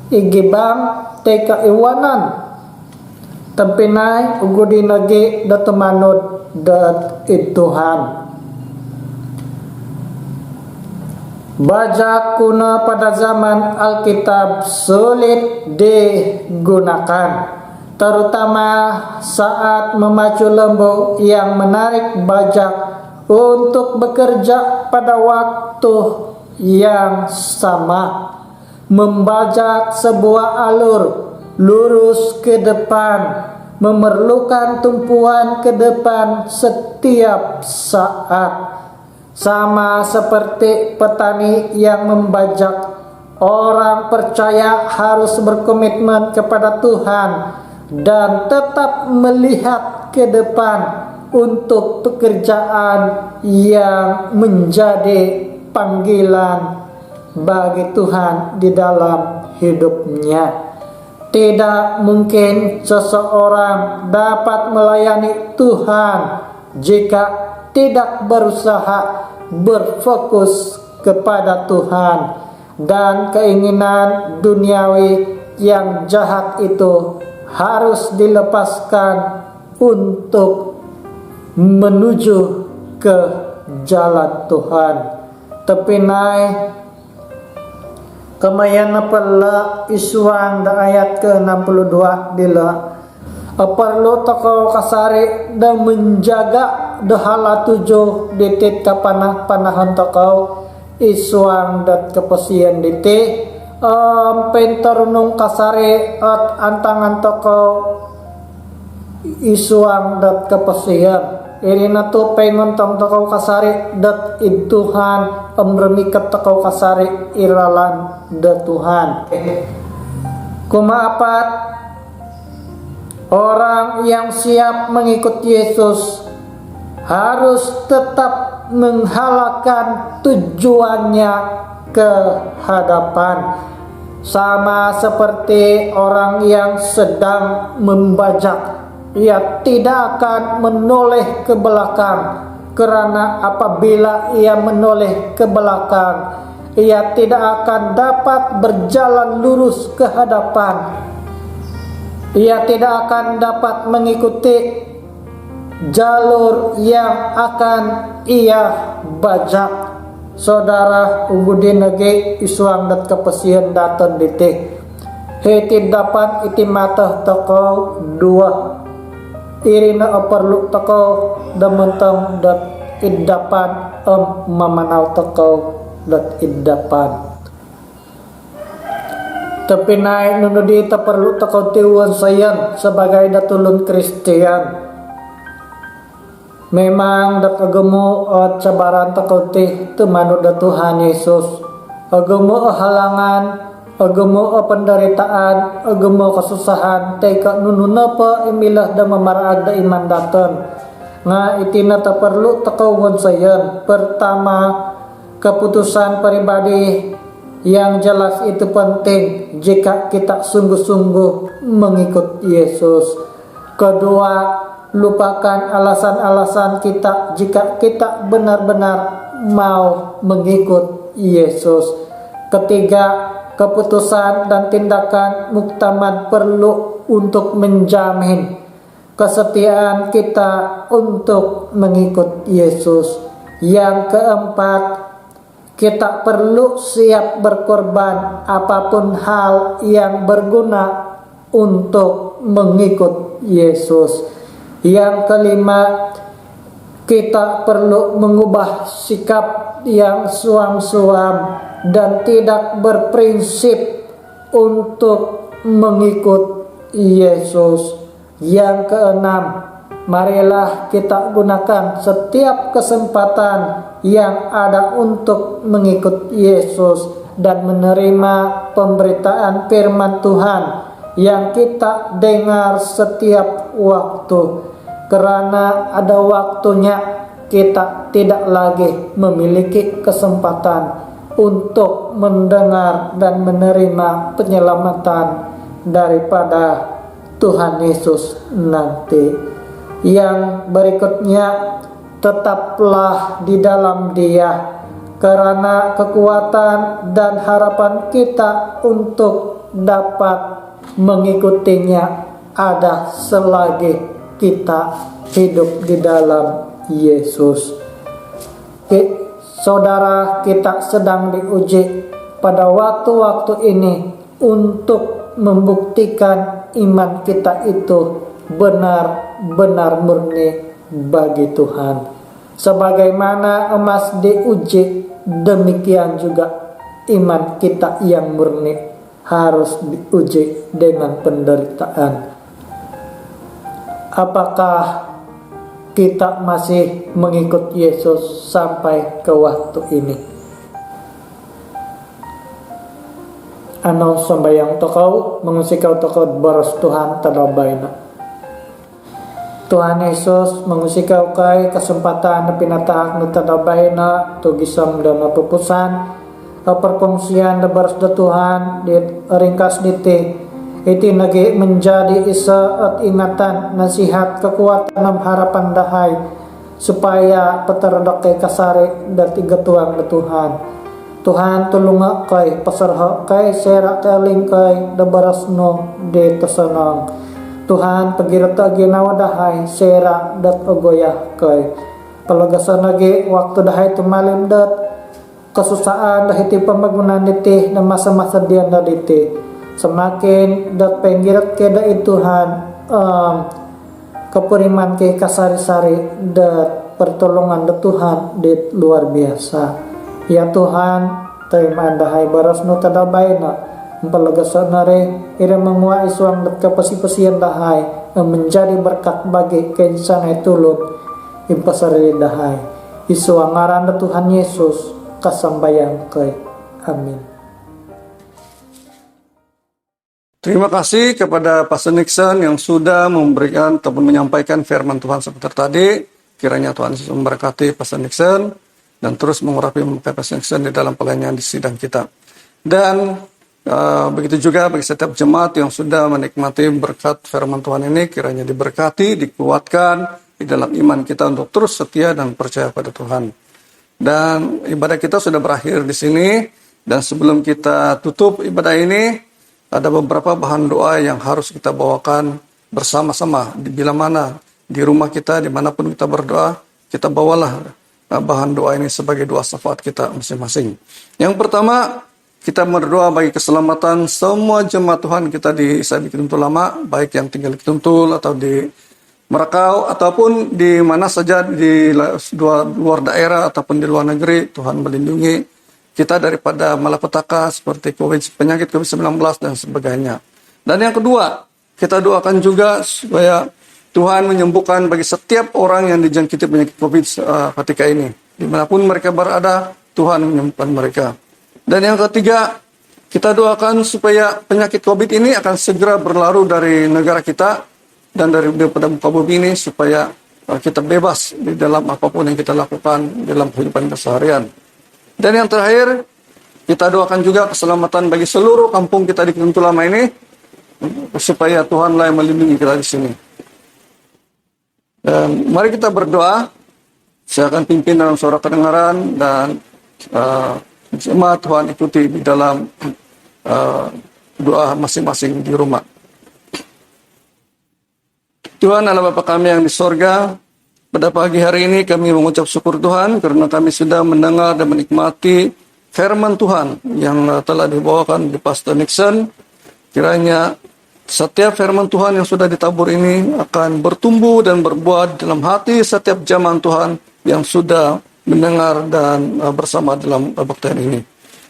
igibang teka iwanan tampinay ugudi nagi da tumanod dat Tuhan. Bajak kuna pada zaman Alkitab sulit digunakan, terutama saat memacu lembu yang menarik bajak untuk bekerja pada waktu yang sama. Membajak sebuah alur lurus ke depan memerlukan tumpuan ke depan setiap saat. Sama seperti petani yang membajak, orang percaya harus berkomitmen kepada Tuhan dan tetap melihat ke depan untuk pekerjaan yang menjadi panggilan bagi Tuhan di dalam hidupnya. Tidak mungkin seseorang dapat melayani Tuhan jika tidak berusaha berfokus kepada Tuhan, dan keinginan duniawi yang jahat itu harus dilepaskan untuk menuju ke jalan Tuhan. Tepinai kemayan pala isuang da ayat ke-62 dila perlu tokoh kasari dan menjaga dahala 7 ditit ka panahan tokoh isuang dat kepesian diti pentarunong kasari at antangan tokoh isuang dat kepesian iri na to pengontong tokoh kasari dat Tuhan remikat tokoh kasari iralan da Tuhan. Kumaapat, orang yang siap mengikut Yesus harus tetap menghalakan tujuannya ke hadapan. Sama seperti orang yang sedang membajak, ia tidak akan menoleh ke belakang, karena apabila ia menoleh ke belakang, ia tidak akan dapat berjalan lurus ke hadapan. Ia tidak akan dapat mengikuti jalur yang akan ia bajak. Saudara ugudi nage isuang dat kapasian daton detik. Heti dapat iti mata toko dua. Irina perlu toko damentang dat idapan mamanau toko dat idapan. Tapi naik nunudi tak perlu toko tiwan sayan sebagai datulun Kristian. Memang dat agamo at cabaran takauti temanu da Tuhan Yesus. Agamo halangan, agamo penderitaan, agamo kesusahan, teka nununa pa imilah da mamaraag da iman daton. Nga itina ta perlu takawon sayan. Pertama, keputusan pribadi yang jelas itu penting jika kita sungguh-sungguh mengikut Yesus. Kedua, lupakan alasan-alasan kita jika kita benar-benar mau mengikut Yesus. Ketiga, keputusan dan tindakan muktamad perlu untuk menjamin kesetiaan kita untuk mengikut Yesus. Yang keempat, kita perlu siap berkorban apapun hal yang berguna untuk mengikut Yesus. Yang kelima, kita perlu mengubah sikap yang suam-suam dan tidak berprinsip untuk mengikut Yesus. Yang keenam, marilah kita gunakan setiap kesempatan yang ada untuk mengikut Yesus dan menerima pemberitaan firman Tuhan yang kita dengar setiap waktu. Karena ada waktunya kita tidak lagi memiliki kesempatan untuk mendengar dan menerima penyelamatan daripada Tuhan Yesus nanti. Yang berikutnya, tetaplah di dalam Dia, karena kekuatan dan harapan kita untuk dapat mengikutinya ada selagi kita hidup di dalam Yesus. Saudara, kita sedang diuji pada waktu-waktu ini untuk membuktikan iman kita itu benar-benar murni bagi Tuhan. Sebagaimana emas diuji, demikian juga iman kita yang murni harus diuji dengan penderitaan. Apakah kita masih mengikut Yesus sampai ke waktu ini? Ano sambayang tokaw, mengusikaw tokaw baros Tuhan tadabayna. Tuhan Yesus mengusikaw kay kesempatan na pinatahak na tadabayna tugisam dan napupusan perfungsian da baros da Tuhan di ringkas diti. Iti nagi menjadi isa at ingatan, nasihat, kekuatan ng harapan dahay supaya pataradak kay kasari dati gatuang na Tuhan. Tuhan tulunga kay pasarha kay sera kaling kay dabaras no de tasanang. Tuhan pagirata ginawa dahay sera dat ogoya kay palagasan lagi waktu dahay tumalim dat kasusaan dahiti pamagunan niti na masa-masa diyan na diti. Semakin dat penggirat keda Tuhan kepuriman ke kasari-sari dat pertolongan da Tuhan dit luar biasa. Ya Tuhan, terima dahay baras no tadabay na palagasan na rin ira mangwa isuang dat kapasipasian dahay menjadi berkat bagi kensa na tulog impasari dahay isuang ngaran da Tuhan Yesus kasambayang kay amin. Terima kasih kepada Pastor Nixon yang sudah memberikan ataupun menyampaikan firman Tuhan sebentar tadi. Kiranya Tuhan Yesus memberkati Pastor Nixon dan terus mengurapi Pastor Nixon di dalam pelayanan di sidang kita. Dan begitu juga bagi setiap jemaat yang sudah menikmati berkat firman Tuhan ini, kiranya diberkati, dikuatkan di dalam iman kita untuk terus setia dan percaya pada Tuhan. Dan ibadah kita sudah berakhir di sini, dan sebelum kita tutup ibadah ini, ada beberapa bahan doa yang harus kita bawakan bersama-sama. Bila mana di rumah kita, dimanapun kita berdoa, kita bawalah bahan doa ini sebagai doa syafaat kita masing-masing. Yang pertama, kita berdoa bagi keselamatan semua jemaat Tuhan kita di ISAB Kituntul Lama, baik yang tinggal di Kituntul atau di Merakau, ataupun di mana saja di luar daerah ataupun di luar negeri. Tuhan melindungi kita daripada malapetaka seperti penyakit COVID-19 dan sebagainya. Dan yang kedua, kita doakan juga supaya Tuhan menyembuhkan bagi setiap orang yang dijangkiti penyakit COVID ketika ini. Dimanapun mereka berada, Tuhan menyembuhkan mereka. Dan yang ketiga, kita doakan supaya penyakit COVID ini akan segera berlalu dari negara kita dan daripada muka bumi ini, supaya kita bebas di dalam apapun yang kita lakukan dalam kehidupan keseharian. Dan yang terakhir, kita doakan juga keselamatan bagi seluruh kampung kita di Kituntul Lama ini, supaya Tuhanlah yang melindungi kita di sini. Dan mari kita berdoa. Saya akan pimpin dalam suara kedengaran, dan jemaat Tuhan ikuti di dalam doa masing-masing di rumah. Tuhan Allah Bapa kami yang di sorga, pada pagi hari ini kami mengucap syukur Tuhan karena kami sudah mendengar dan menikmati firman Tuhan yang telah dibawakan di Pastor Nixon. Kiranya setiap firman Tuhan yang sudah ditabur ini akan bertumbuh dan berbuah dalam hati setiap jemaat Tuhan yang sudah mendengar dan bersama dalam kebaktian ini.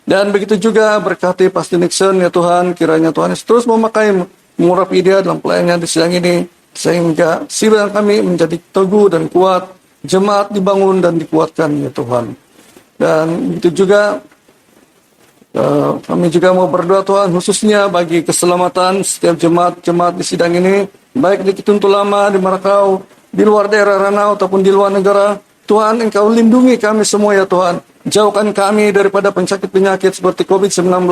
Dan begitu juga berkati Pastor Nixon ya Tuhan, kiranya Tuhan terus memakai mengurapi dia dalam pelayanannya di siang ini, sehingga sidang kami menjadi teguh dan kuat, jemaat dibangun dan dikuatkan ya Tuhan. Dan begitu juga kami juga mau berdoa Tuhan khususnya bagi keselamatan setiap jemaat di sidang ini, baik di Kituntul Lama, di Merakau, di luar daerah Ranau ataupun di luar negara. Tuhan, Engkau lindungi kami semua ya Tuhan. Jauhkan kami daripada penyakit-penyakit seperti COVID-19.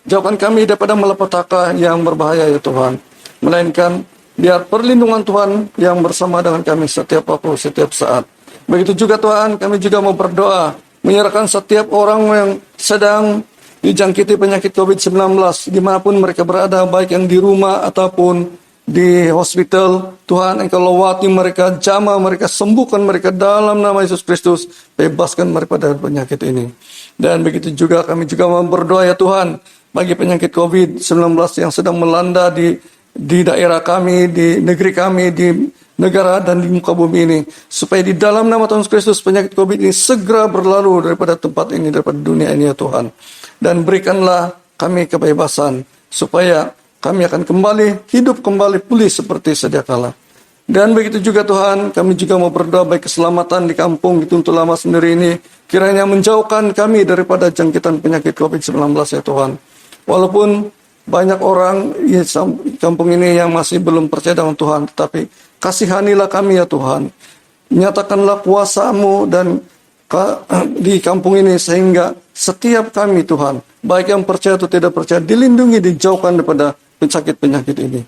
Jauhkan kami daripada malapetaka yang berbahaya ya Tuhan. Melainkan biar perlindungan Tuhan yang bersama dengan kami setiap waktu, setiap saat. Begitu juga Tuhan, kami juga mau berdoa, menyerahkan setiap orang yang sedang dijangkiti penyakit COVID-19, dimanapun mereka berada, baik yang di rumah ataupun di hospital. Tuhan, Engkau lawati mereka, jamah mereka, sembuhkan mereka dalam nama Yesus Kristus, bebaskan mereka dari penyakit ini. Dan begitu juga kami juga mau berdoa ya Tuhan, bagi penyakit COVID-19 yang sedang melanda di daerah kami, di negeri kami, di negara dan di muka bumi ini, supaya di dalam nama Tuhan Yesus Kristus penyakit COVID ini segera berlalu daripada tempat ini, daripada dunia ini ya Tuhan. Dan berikanlah kami kebebasan supaya kami akan kembali hidup kembali pulih seperti sedia kala. Dan begitu juga Tuhan, kami juga mau berdoa baik keselamatan di kampung Kituntul Lama sendiri ini, kiranya menjauhkan kami daripada jangkitan penyakit COVID-19 ya Tuhan. Walaupun banyak orang di kampung ini yang masih belum percaya dengan Tuhan, tetapi kasihanilah kami ya Tuhan. Nyatakanlah kuasa-Mu dan di kampung ini, sehingga setiap kami Tuhan, baik yang percaya atau tidak percaya, dilindungi, dijauhkan daripada penyakit-penyakit ini.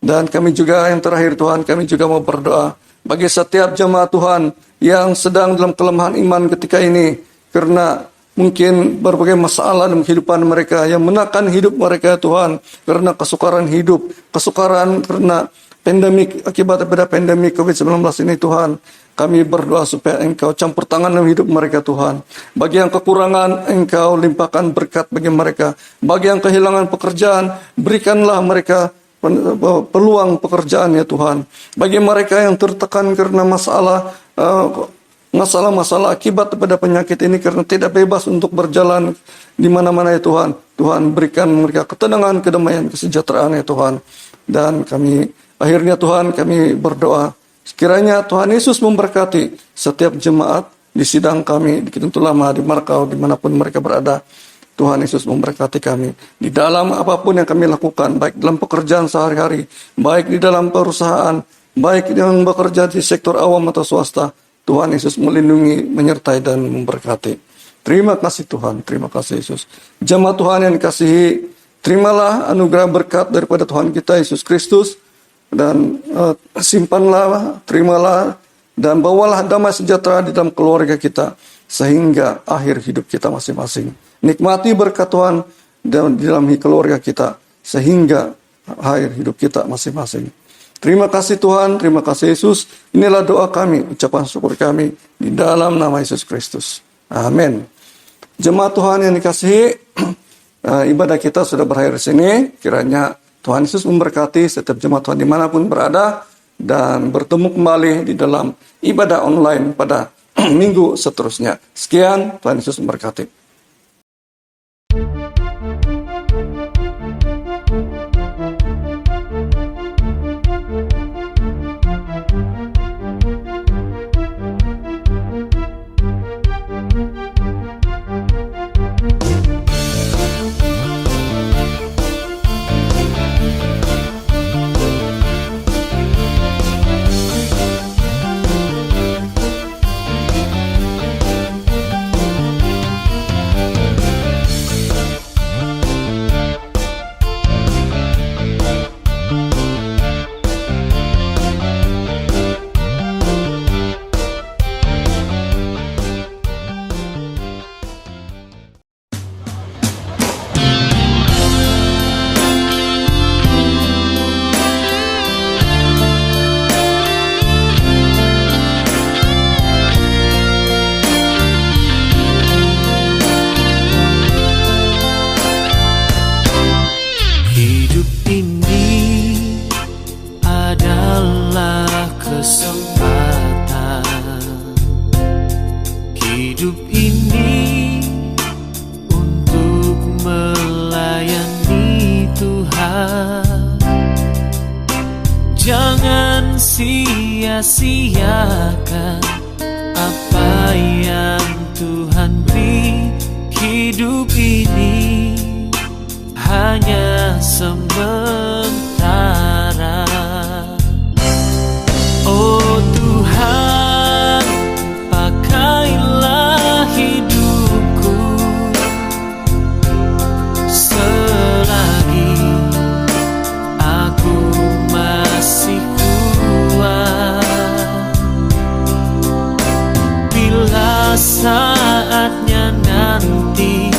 Dan kami juga yang terakhir Tuhan, kami juga mau berdoa bagi setiap jemaat Tuhan yang sedang dalam kelemahan iman ketika ini, karena mungkin berbagai masalah dalam kehidupan mereka yang menekan hidup mereka Tuhan, karena kesukaran hidup, kesukaran karena pandemik, akibat daripada pandemik COVID-19 ini Tuhan. Kami berdoa supaya Engkau campur tangan dalam hidup mereka Tuhan. Bagi yang kekurangan, Engkau limpahkan berkat bagi mereka. Bagi yang kehilangan pekerjaan, berikanlah mereka peluang pekerjaan ya Tuhan. Bagi mereka yang tertekan karena masalah akibat daripada penyakit ini, karena tidak bebas untuk berjalan di mana-mana ya Tuhan. Tuhan berikan mereka ketenangan, kedamaian, kesejahteraan ya Tuhan. Dan kami akhirnya Tuhan, kami berdoa, sekiranya Tuhan Yesus memberkati setiap jemaat di sidang kami di Kituntul Lama, di Merakau, dimanapun mereka berada. Tuhan Yesus memberkati kami di dalam apapun yang kami lakukan, baik dalam pekerjaan sehari-hari, baik di dalam perusahaan, baik yang bekerja di sektor awam atau swasta. Tuhan Yesus melindungi, menyertai, dan memberkati. Terima kasih Tuhan, terima kasih Yesus. Jemaat Tuhan yang dikasihi, terimalah anugerah berkat daripada Tuhan kita Yesus Kristus, dan simpanlah, terimalah, dan bawalah damai sejahtera di dalam keluarga kita, sehingga akhir hidup kita masing-masing. Nikmati berkat Tuhan di dalam keluarga kita, sehingga akhir hidup kita masing-masing. Terima kasih Tuhan, terima kasih Yesus. Inilah doa kami, ucapan syukur kami di dalam nama Yesus Kristus. Amin. Jemaat Tuhan yang dikasihi, ibadah kita sudah berakhir di sini. Kiranya Tuhan Yesus memberkati setiap jemaat Tuhan dimanapun berada, dan bertemu kembali di dalam ibadah online pada minggu seterusnya. Sekian, Tuhan Yesus memberkati. Hidup ini untuk melayani Tuhan. Jangan sia-siakan apa yang Tuhan beri. Hidup ini hanya sementara. Oh Tuhan, pakailah hidupku selagi aku masih kuat. Bila saatnya nanti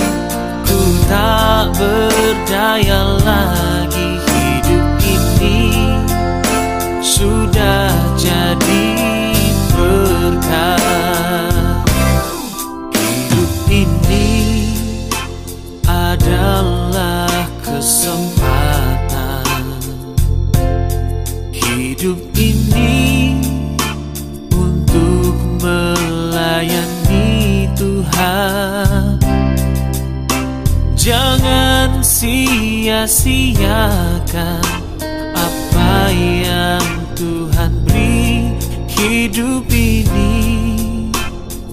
ku tak berdaya lagi, hidup ini sudah jadi berkat. Hidup ini adalah kesempatan. Hidup ini untuk melayani Tuhan. Jangan sia-siakan apa yang Tuhan beri. Hidup ini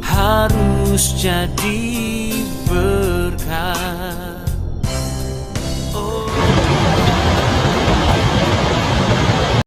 harus jadi